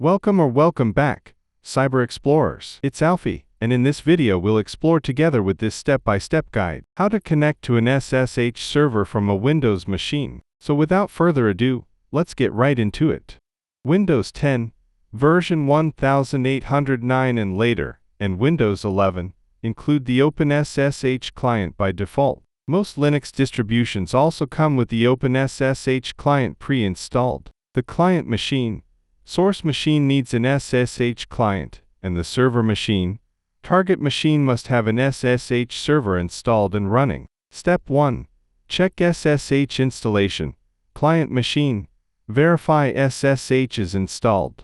Welcome back, Cyber Explorers. It's Alfie, and in this video we'll explore together with this step-by-step guide how to connect to an SSH server from a Windows machine. So without further ado, let's get right into it. Windows 10, version 1809 and later, and Windows 11 include the OpenSSH client by default. Most Linux distributions also come with the OpenSSH client pre-installed. The client machine, source machine needs an SSH client, and the server machine, target machine must have an SSH server installed and running. Step 1. Check SSH installation. Client machine. Verify SSH is installed.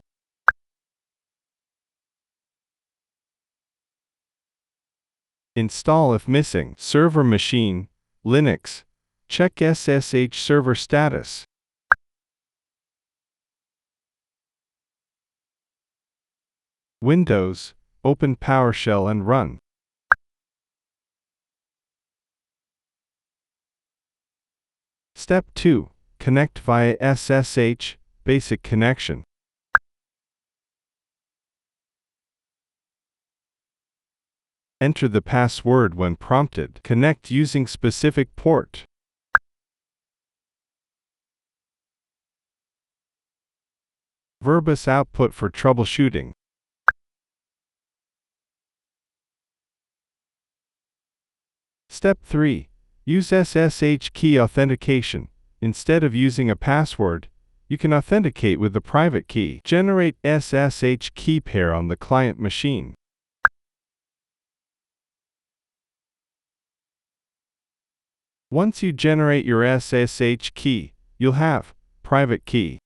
Install if missing. Server machine. Linux. Check SSH server status. Windows, open PowerShell and run. Step 2. Connect via SSH, basic connection. Enter the password when prompted. Connect using specific port. Verbose output for troubleshooting. Step 3. Use SSH key authentication. Instead of using a password, you can authenticate with the private key. Generate SSH key pair on the client machine. Once you generate your SSH key, you'll have private key.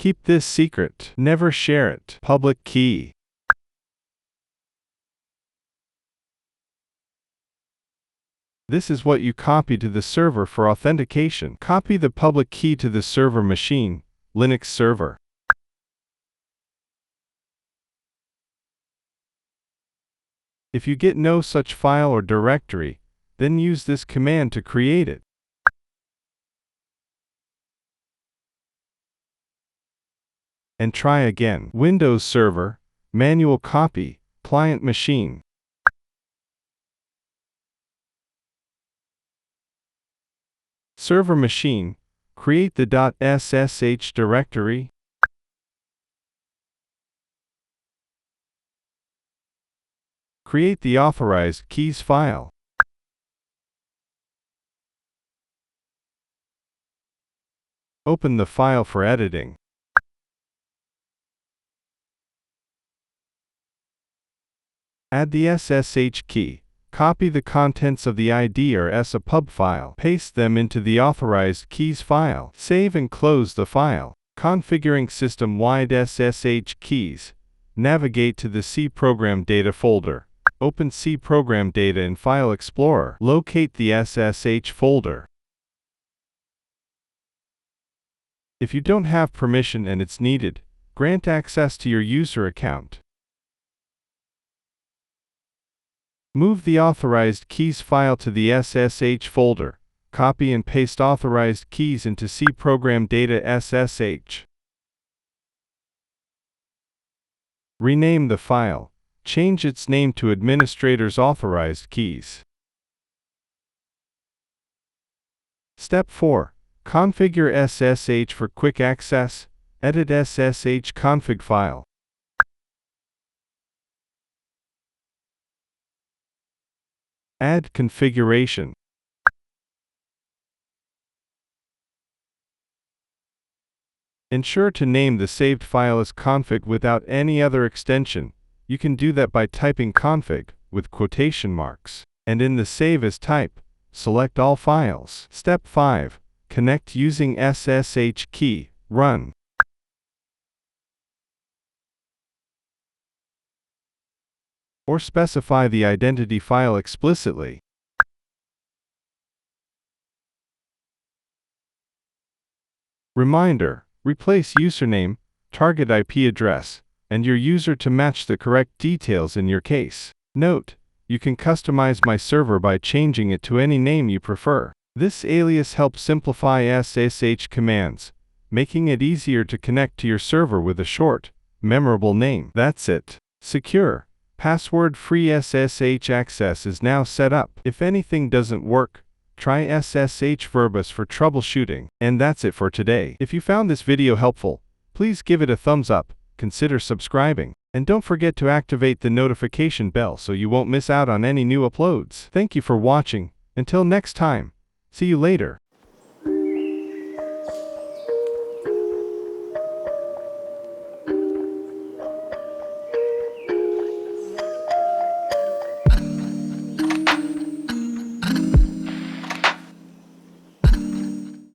Keep this secret. Never share it. Public key. This is what you copy to the server for authentication. Copy the public key to the server machine, Linux server. If you get no such file or directory, then use this command to create it. And try again. Windows server, manual copy, client machine. Server machine, create the .ssh directory. Create the authorized keys file. Open the file for editing. Add the SSH key. Copy the contents of the ID or SSH file. Paste them into the authorized keys file. Save and close the file. Configuring system-wide SSH keys. Navigate to the C Program Data folder. Open C Program Data in File Explorer. Locate the SSH folder. If you don't have permission and it's needed, grant access to your user account. Move the authorized keys file to the SSH folder. Copy and paste authorized keys into C Program Data SSH. Rename the file. Change its name to Administrator's Authorized Keys. Step 4. Configure SSH for quick access. Edit SSH config file. Add configuration. Ensure to name the saved file as config without any other extension. You can do that by typing config with quotation marks. And in the save as type, select all files. Step 5. Connect using SSH key. Run. Or specify the identity file explicitly. Reminder: replace username, target IP address, and your user to match the correct details in your case. Note: you can customize my server by changing it to any name you prefer. This alias helps simplify SSH commands, making it easier to connect to your server with a short, memorable name. That's it. Secure, password-free SSH access is now set up. If anything doesn't work, try SSH Verbus for troubleshooting. And that's it for today. If you found this video helpful, please give it a thumbs up, consider subscribing, and don't forget to activate the notification bell so you won't miss out on any new uploads. Thank you for watching. Until next time, see you later.